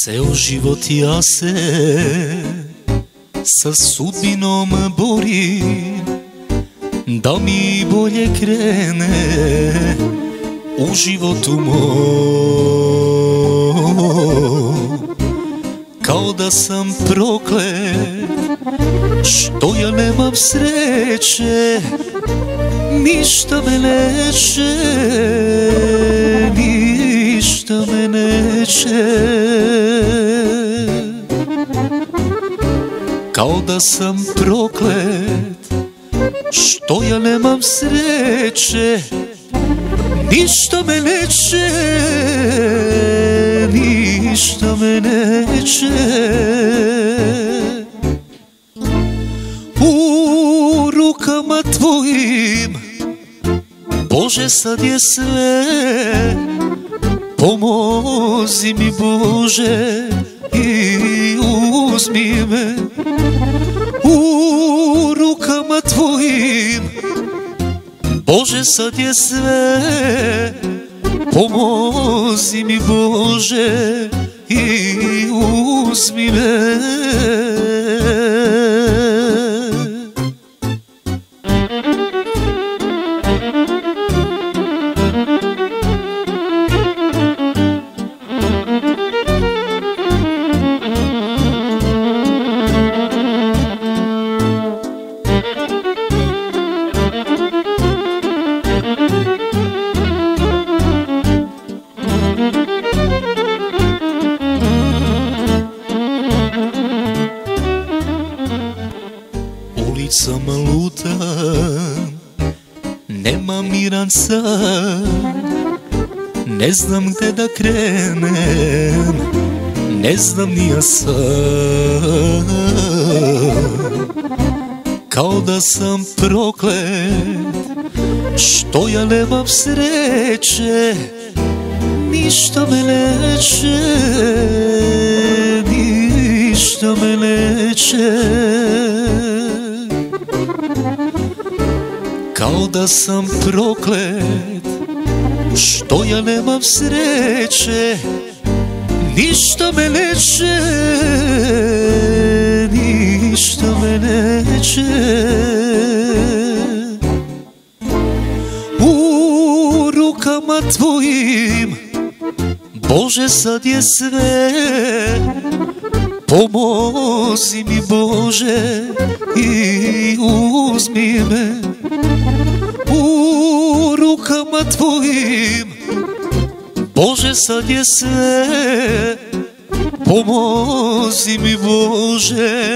Ceo život ja se sa sudbinom borim da mi bolje krene u životu mom. Kao da sam proklet što ja nemam sreće, ništa me neće, ništa me neće. Kao da sam proklet što ja nemam sreće, ništa me neće, ništa me neće. U rukama tvojim, Bože, sad je sve, pomozi mi Bože i uzmi me. U rukama tvojim, Bože, sad je sve, pomozi mi Bože i uzmi me. Ulicama lutam, nemam miran san, ne znam gde da krenem, ne znam ni ja sam. Kao da sam proklet što ja nemam sreće, ništa me neće, ništa me neće. Kao da sam proklet što ja nemam sreće, ništa me neće, ništa me neće. U rukama tvojim, Bože, sad je sve, pomozi mi Bože i uzmi me. U rukama tvojim, Bože, sad je sve, pomozi mi Bože